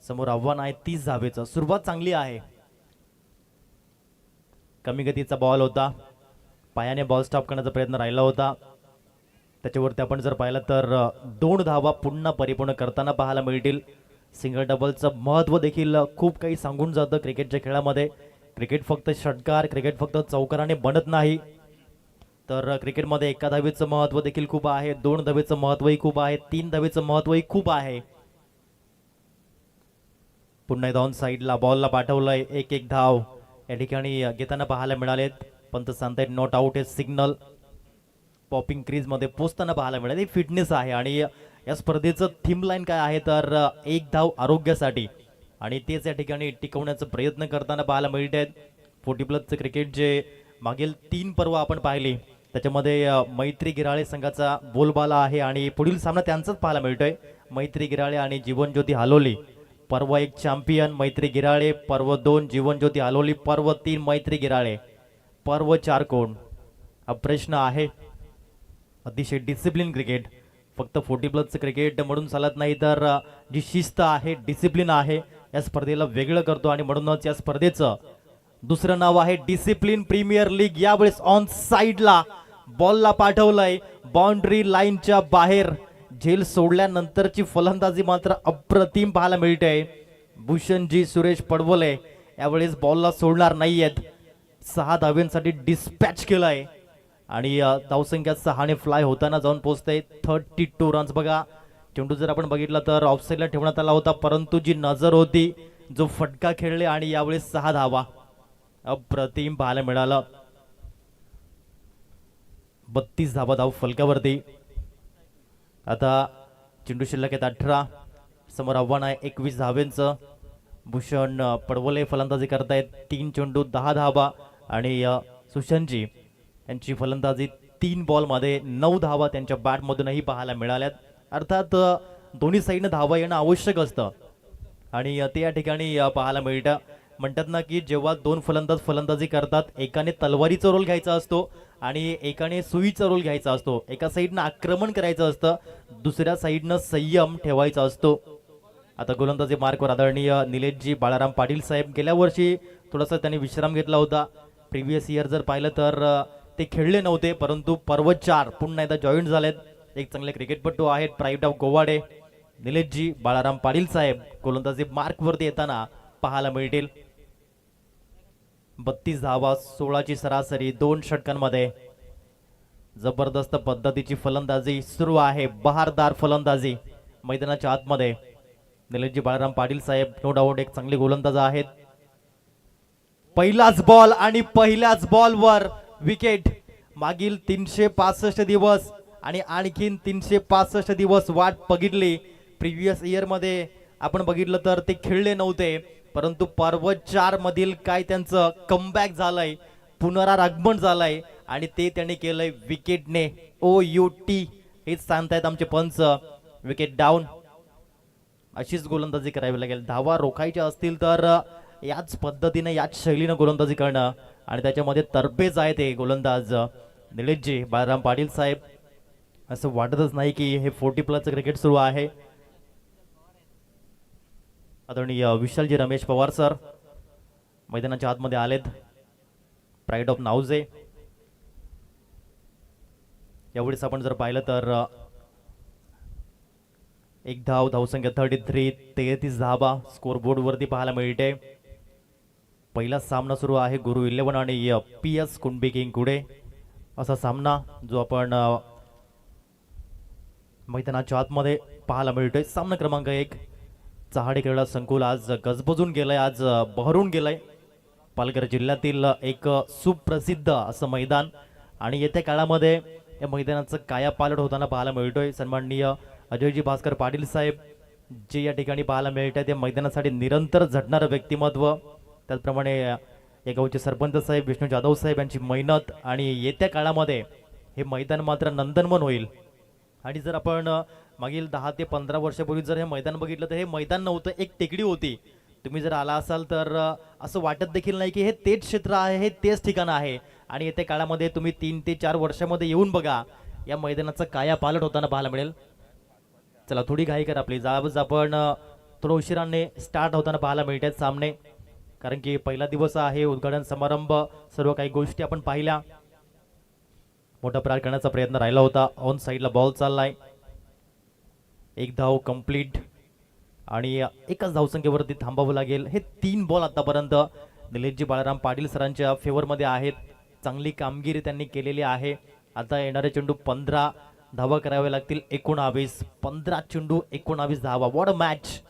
समोर आव्हान आहे 30 धावेचं. सुरुवात चांगली आहे. कमी गतीचा बॉल होता, पायाने बॉल स्टॉप करण्याचा प्रयत्न राहिला होता. त्याच्यावरती आपण जर पाहिलं तर 2 धावा पुन्हा परिपूर्ण करताना पाहायला मिळतील. सिंगल डबलचं महत्त्व देखील खूप काही सांगून जातं क्रिकेटच्या खेळामध्ये. क्रिकेट फक्त षटकार, क्रिकेट फक्त चौकाराने बनत नाही, तर क्रिकेटमध्ये एका धावेचं महत्त्व देखील खूप आहे, 2 धावेचं महत्त्वही खूप आहे, 3 धावेचं महत्त्वही खूप आहे. पुन्हा एकदा ऑन साईडला बॉलला पाठवलंय. 1-1 धाव या ठिकाणी घेताना पाहायला मिळालेत. पंत सांगतायत नॉट आउट हे सिग्नल. पॉपिंग क्रीज मध्ये पोचताना पाहायला मिळाले. फिटनेस आहे आणि या स्पर्धेचं थीम लाईन काय आहे तर 1 धाव आरोग्यासाठी, आणि तेच या ठिकाणी टिकवण्याचा प्रयत्न करताना पाहायला मिळत आहेत. 40+चं क्रिकेट जे मागील 3 पर्व आपण पाहिली त्याच्यामध्ये मैत्री गिराळे संघाचा बोलबाला आहे आणि पुढील सामना त्यांचाच पाहायला मिळतोय. मैत्री गिराळे आणि जीवनज्योती हालोली. पर्व 1 चॅम्पियन मैत्री गिराळे, पर्व 2 जीवनज्योती हालोली, पर्व 3 मैत्री गिराळे, पर्व 4 कोण? हा प्रश्न आहे. अतिशय डिसिप्लिन क्रिकेट, फक्त 40+चं क्रिकेट म्हणून चालत नाही, तर जी शिस्त आहे, डिसिप्लिन आहे, या स्पर्धेला वेगळं करतो आणि म्हणूनच या स्पर्धेचं दुसरं नाव आहे डिसिप्लिन प्रीमियर लीग. यावेळेस ऑन साईडला बॉलला पाठवलंय बाउंड्री लाईनच्या बाहेर. झेल सोडल्यानंतरची फलंदाजी मात्र अप्रतिम पाहायला मिळते. भूषणजी सुरेश पडवले यावेळेस बॉलला सोडणार नाहीयेत. 6 धाव्यांसाठी डिस्पॅच केलाय आणि धावसंख्या 6ने फ्लाय होताना जाऊन पोहोचते 32 रन्स. बघा चेंडू जर आपण बघितला तर ऑफसाईडला ठेवण्यात आला होता, परंतु जी नजर होती, जो फटका खेळले आणि यावेळेस 6 धावा अप्रतिम पाहायला मिळालं. 32 धावा धाव फलकावरती. आता चेंडू शिल्लक आहेत 18. समोर आव्हान आहे 21 धावेंचं. भूषण पडवले फलंदाजी करतायत. 3 चेंडू 10 धावा आणि सुशांतजी यांची फलंदाजी 3 बॉलमध्ये 9 धावा त्यांच्या बॅटमधूनही पाहायला मिळाल्यात. अर्थात दोन्ही साईडनं धावा येणं आवश्यक असतं आणि ते या ठिकाणी पाहायला मिळतं. म्हणतात ना की जेव्हा 2 फलंदाज फलंदाजी करतात, एकाने तलवारीचा रोल घ्यायचा असतो आणि एकाने सुईचा रोल घ्यायचा असतो. एका साईडनं आक्रमण करायचं असतं, दुसऱ्या साईडनं संयम ठेवायचा असतो. आता गोलंदाजी मार्कवर आदरणीय निलेशजी बाळाराम पाटील साहेब. गेल्या वर्षी थोडासा त्यांनी विश्राम घेतला होता. प्रिव्हियस इयर जर पाहिलं तर ते खेळले नव्हते, परंतु पर्व 4 पुन्हा एकदा जॉईन झालेत. एक चांगले क्रिकेटपटू आहेत, प्राईड ऑफ गोवाडे. निलेशजी बाळाराम पाटील साहेब गोलंदाजी मार्कवरती येताना पाहायला मिळतील. 32 धावा, 16ची सरासरी 2 षटकांमध्ये. जबरदस्त पद्धतीची फलंदाजी सुरू आहे, बहारदार फलंदाजी मैदानाच्या आतमध्ये. निलेशजी बाळाराम पाटील साहेब नो डाऊट एक चांगले गोलंदाज आहेत. पहिलाच बॉल आणि पहिल्याच बॉलवर विकेट. मागील 365 दिवस आणि आणखीन 365 दिवस वाट बघितली. प्रिव्हियस इयर मध्ये आपण बघितलं तर ते खेळले नव्हते, परंतु पर्व 4 मधील काय त्यांचं कमबॅक झालंय, पुनरागमन झालंय आणि ते त्यांनी केलंय विकेटने. OUT हेच सांगतायत आमचे पंच. Wicket down. अशीच गोलंदाजी करावी लागेल. धावा रोखायच्या असतील तर याच पद्धतीने याच शैलीनं गोलंदाजी करणं आणि त्याच्यामध्ये तरबेज आहे ते गोलंदाज निलेशजी बाळाराम पाटील साहेब. असं वाटतच नाही की हे 40+ क्रिकेट सुरू आहे. आदरणीय विशालजी रमेश पवार सर मैदानाच्या आतमध्ये आलेत. Pride of Nauje. यावेळेस आपण जर पाहिलं तर एक धावसंख्या 33, 33 धावा स्कोर बोर्ड वरती पाहायला मिळते. पहिला सामना सुरू आहे गुरु 11 आणि PS कुणबी किंग कुडे असा सामना जो आपण मैदानाच्या आतमध्ये पाहायला मिळतोय. सामना क्रमांक 1. चहाडे क्रीडा संकुल आज गजबजून गेलंय, आज बहरून गेलंय. पालघर जिल्ह्यातील एक सुप्रसिद्ध असं मैदान आणि येत्या काळामध्ये या मैदानाचं कायापालट होताना पाहायला मिळतोय. सन्माननीय अजयजी भास्कर पाटील साहेब जे या ठिकाणी पाहायला मिळत आहे, त्या मैदानासाठी निरंतर झटणारं व्यक्तिमत्व. त्याचप्रमाणे या गावचे सरपंच साहेब विष्णू जाधव साहेब यांची मेहनत आणि येत्या काळामध्ये हे मैदान मात्र नंदनवन होईल. आणि जर आपण मागील 10 ते 15 वर्षापूर्वी जर हे मैदान बघितलं तर हे मैदान नव्हतं, एक टेकडी होती. तुम्ही जर आला असाल तर असं वाटत देखील नाही की हे तेच क्षेत्र आहे, हे तेच ठिकाण आहे. आणि येत्या काळामध्ये तुम्ही 3 ते 4 वर्षामध्ये येऊन बघा, या मैदानाचा कायापालट होताना पाहायला मिळेल. चला थोडी घाई करा आपली, आज आपण थोडं उशिराने स्टार्ट होताना पाहायला मिळतात सामने, कारण की पहिला दिवस आहे. उद्घाटन समारंभ सर्व काही गोष्टी आपण पाहिल्या. मोठा प्रहार करण्याचा प्रयत्न राहिला होता. ऑन साईडला बॉल चाललाय. एक धाव कंप्लीट आणि एकाच धावसंख्येवरती थांबावं लागेल. हे 3 बॉल आतापर्यंत निलेशजी बाळाराम पाटील सरांच्या फेवरमध्ये आहेत. चांगली कामगिरी त्यांनी केलेली आहे. आता येणारे चेंडू 15 धावा करावे लागतील. 19 15 चेंडू 19 धावा. What a match.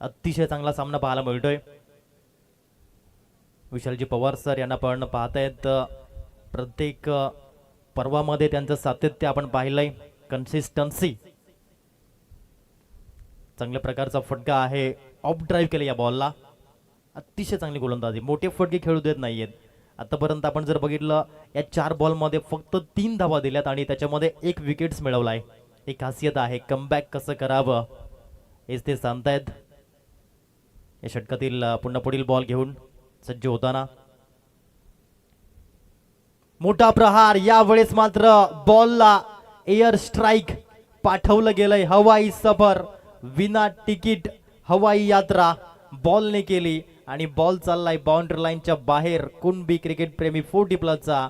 अतिशय चांगला सामना पाहायला मिळतोय. विशालजी पवार सर यांना पण पाहतायत. प्रत्येक पर्वामध्ये त्यांचं सातत्य आपण पाहिलंय. कन्सिस्टन्सी. चांगल्या प्रकारचा फटका आहे. ऑफ ड्राईव्ह केले या बॉलला. अतिशय चांगली गोलंदाजी. मोठे फटके खेळू देत नाहीयेत. आतापर्यंत आपण जर बघितलं या 4 बॉलमध्ये फक्त 3 धावा दिल्यात आणि त्याच्यामध्ये 1 विकेट्स मिळवलाय. एक खासियत आहे. कमबॅक कसं करावं हेच ते सांगतायत. या षटकातील पुन्हा पुढील बॉल घेऊन सज्ज होताना मोठा प्रहार. यावेळेस मात्र बॉलला एअर स्ट्राईक पाठवलं गेलंय. हवाई सफर विना तिकीट हवाई यात्रा बॉलने केली आणि बॉल चाललाय बाउंड्री लाईनच्या बाहेर. कुणबी क्रिकेट प्रेमी 40+चा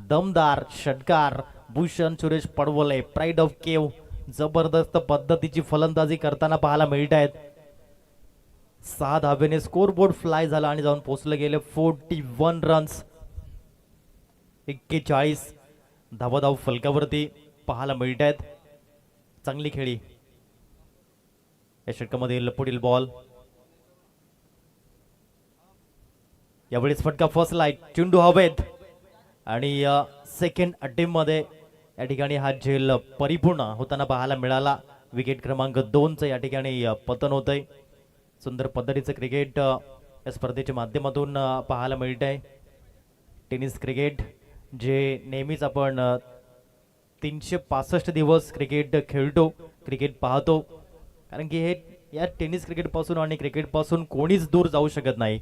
दमदार षटकार भूषण सुरेश पडवले प्राईड ऑफ केव जबरदस्त पद्धतीची फलंदाजी करताना पाहायला मिळत आहेत. 6 धावेने स्कोरबोर्ड फ्लाय झाला आणि जाऊन पोहोचले गेले 41 रन्स. 41 धावाधाव फलकावरती पाहायला मिळत आहेत. चांगली खेळी. या षटकामध्ये पुढील बॉल. यावेळेस फटका फसलाय. चेंडू हवेत आणि सेकंड अटेम्प्ट मध्ये या ठिकाणी हा झेल परिपूर्ण होताना पाहायला मिळाला. विकेट क्रमांक 2चं या ठिकाणी पतन होतंय. सुंदर पद्धतीचं क्रिकेट या स्पर्धेच्या माध्यमातून पाहायला मिळत आहे. टेनिस क्रिकेट जे नेहमीच आपण 365 दिवस क्रिकेट खेळतो, क्रिकेट पाहतो, कारण की हे या टेनिस क्रिकेटपासून आणि क्रिकेटपासून कोणीच दूर जाऊ शकत नाही.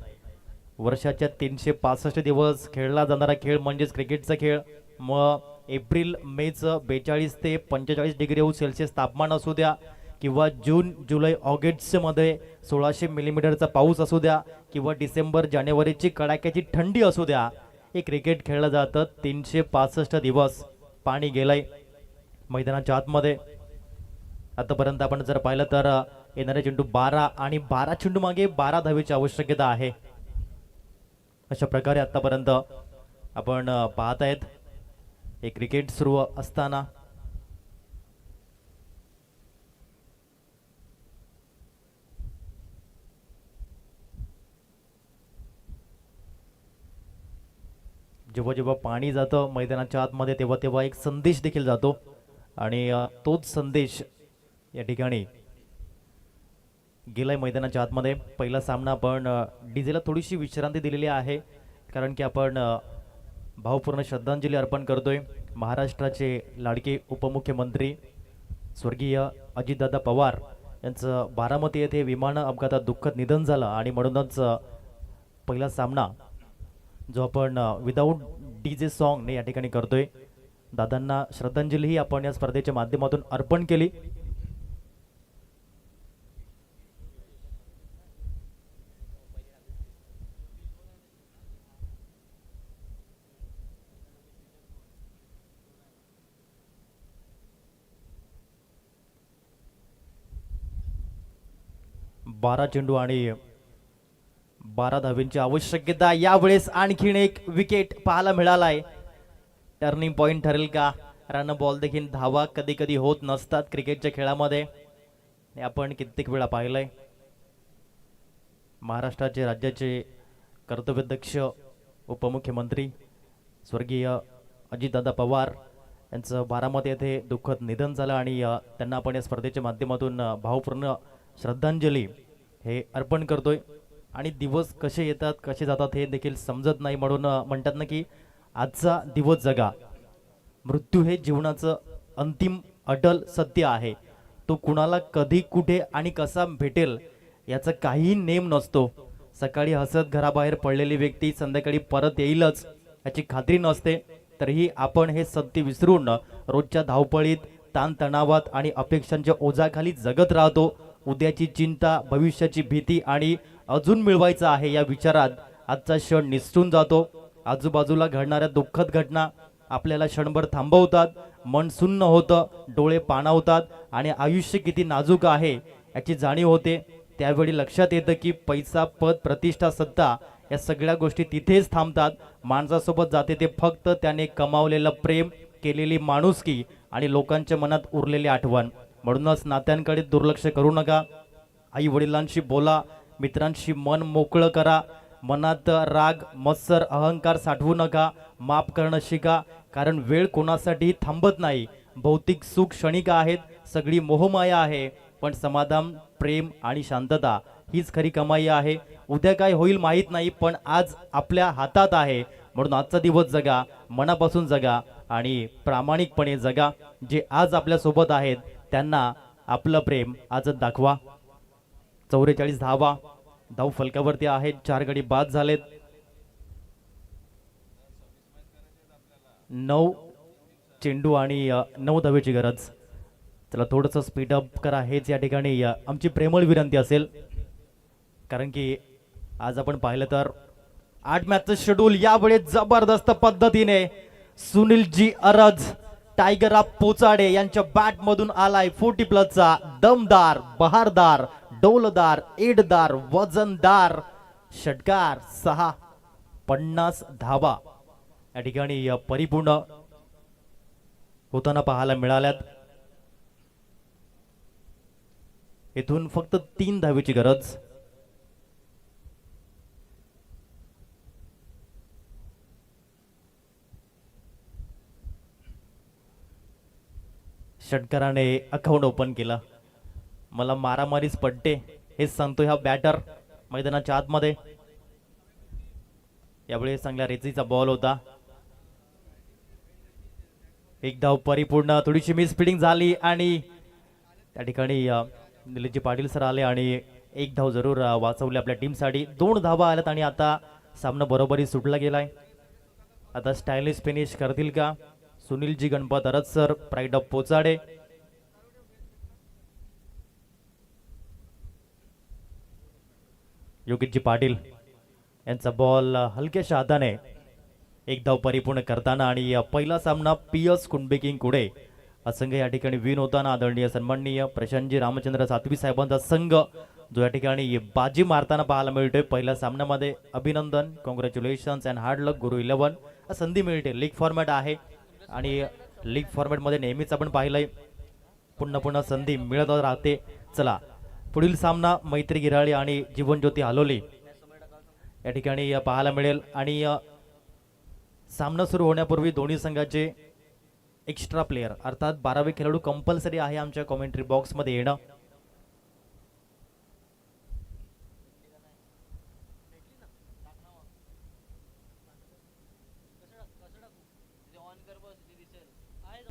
वर्षाच्या 365 दिवस खेळला जाणारा खेळ म्हणजेच क्रिकेटचा खेळ. मग एप्रिल मेचं 42 ते 45 डिग्री सेल्सिअस तापमान असू द्या किंवा जून जुलै ऑगस्टमध्ये 1600 मिलीमीटरचा पाऊस असू द्या किंवा डिसेंबर जानेवारीची कडाक्याची थंडी असू द्या, हे क्रिकेट खेळलं जातं 365 दिवस. पाणी गेलंय मैदानाच्या आतमध्ये. आतापर्यंत आपण जर पाहिलं तर येणारे चेंडू 12 आणि 12 चेंडू मागे 12 धावेची आवश्यकता आहे. अशा प्रकारे आतापर्यंत आपण पाहत आहेत हे क्रिकेट सुरू असताना. जेव्हा जेव्हा पाणी जातं मैदानाच्या आतमध्ये तेव्हा तेव्हा एक संदेश देखील जातो आणि तोच संदेश या ठिकाणी गेलाय मैदानाच्या आतमध्ये. पहिला सामना आपण डीजेला थोडीशी विश्रांती दिलेली आहे, कारण की आपण भावपूर्ण श्रद्धांजली अर्पण करतोय महाराष्ट्राचे लाडके उपमुख्यमंत्री स्वर्गीय अजितदादा पवार यांचं बारामती येथे विमान अपघातात दुःखद निधन झालं आणि म्हणूनच पहिला सामना जो आपण विदाऊट DJ सॉन्गने या ठिकाणी करतोय. दादांना श्रद्धांजलीही आपण या स्पर्धेच्या माध्यमातून अर्पण केली. बारा चेंडू आणि 12 धावींची आवश्यकता. यावेळेस आणखीन एक विकेट पाहायला मिळालाय. टर्निंग पॉइंट ठरेल का? रन बॉल देखील धावा कधी कधी होत नसतात क्रिकेटच्या खेळामध्ये, हे आपण कित्येक वेळा पाहिलंय. महाराष्ट्राचे राज्याचे कर्तव्यदक्ष उपमुख्यमंत्री स्वर्गीय अजितदादा पवार यांचं बारामती येथे दुःखद निधन झालं आणि त्यांना आपण या स्पर्धेच्या माध्यमातून भावपूर्ण श्रद्धांजली हे अर्पण करतोय. आणि दिवस कसे येतात कसे जातात हे देखील समजत नाही, म्हणून म्हणतात ना की आजचा दिवस जगा. मृत्यू हे जीवनाचं अंतिम अटल सत्य आहे. तो कुणाला कधी कुठे आणि कसा भेटेल याचा काही नेम नसतो. सकाळी हसत घराबाहेर पडलेली व्यक्ती संध्याकाळी परत येईलच याची खात्री नसते. तरीही आपण हे सत्य विसरून रोजच्या धावपळीत, ताणतणावात आणि अपेक्षांच्या ओझाखाली जगत राहतो. उद्याची चिंता, भविष्याची भीती आणि अजून मिळवायचं आहे या विचारात आजचा क्षण निसटून जातो. आजूबाजूला घडणाऱ्या दुःखद घटना आपल्याला क्षणभर थांबवतात, मन सुन्न होतं, डोळे पाणावतात आणि आयुष्य किती नाजूक आहे याची जाणीव होते. त्यावेळी लक्षात येतं की पैसा, पद, प्रतिष्ठा, सत्ता या सगळ्या गोष्टी तिथेच थांबतात. माणसासोबत जाते ते फक्त त्याने कमावलेलं प्रेम, केलेली माणुसकी आणि लोकांच्या मनात उरलेली आठवण. म्हणूनच नात्यांकडे दुर्लक्ष करू नका. आई वडिलांशी बोला, मित्रांशी मन मोकळं करा. मनात राग, मत्सर, अहंकार साठवू नका. माफ करणं शिका, कारण वेळ कोणासाठी थांबत नाही. भौतिक सुख क्षणिक आहेत, सगळी मोहमाया आहे, पण समाधान, प्रेम आणि शांतता हीच खरी कमाई आहे. उद्या काय होईल माहीत नाही, पण आज आपल्या हातात आहे. म्हणून आजचा दिवस जगा, मनापासून जगा आणि प्रामाणिकपणे जगा. जे आज आपल्या सोबत आहेत त्यांना आपलं प्रेम आजच दाखवा. 44 धावा धाव फलकावरती आहेत. 4 गडी बाद झालेत. 9 चेंडू आणि 9 धावेची गरज. चला थोडंसं स्पीडअप करा, हेच या ठिकाणी आमची प्रेमळ विनंती असेल. कारण की आज आपण पाहिलं तर 8 मॅचचं शेड्यूल यावेळेस जबरदस्त पद्धतीने सुनीलजी अरज, टायगर ऑफ पोचाडे यांच्या बॅट मधून आलाय 40 प्लसचा दमदार, बहारदार, डौलदार, एडदार, वजनदार षटकार. 50 धावा या ठिकाणी परिपूर्ण होताना पाहायला मिळाल्यात. इथून फक्त 3 धावेची गरज. षटकाराने अकाउंट ओपन केलं. मला मारामारीच पडते हेच सांगतो ह्या बॅटर मैदानाच्या आतमध्ये. यावेळी चांगल्या रेचीचा बॉल होता. एक धाव परिपूर्ण. थोडीशी मिस फिल्डिंग झाली आणि त्या ठिकाणी निलेशजी पाटील सर आले आणि एक धाव जरूर वाचवली आपल्या टीमसाठी. 2 धावा आल्यात आणि आता सामना बरोबरी सुटला गेलाय. आता स्टायलिश फिनिश करतील का सुनीलजी गणपत अरज sir, pride of पोचाडे. Yogeshji Patil यांचा बॉल हलक्याशा हाताने एक धाव परिपूर्ण करताना आणि पहिला सामना PS कुंडबे किंग कुडे संघ या ठिकाणी विन होताना आदरणीय सन्माननीय प्रशांतजी रामचंद्र सातवी साहेबांचा संघ जो या ठिकाणी बाजी मारताना पाहायला मिळतोय. पहिल्या सामन्यामध्ये अभिनंदन, कॉंग्रॅच्युलेशन्स अँड हार्ड लक गुरु 11. संधी मिळते. लीग फॉर्मॅट आहे आणि लीग फॉर्मॅटमध्ये नेहमीच आपण पाहिलंय पुन्हा पुन्हा संधी मिळत राहते. चला पुढील सामना मैत्री गिराळी आणि जीवनज्योती हालोली या ठिकाणी पाहायला मिळेल. आणि सामना सुरू होण्यापूर्वी दोन्ही संघाचे एक्स्ट्रा प्लेयर अर्थात 12वे खेळाडू कंपल्सरी आहे आमच्या कॉमेंट्री बॉक्समध्ये येणं.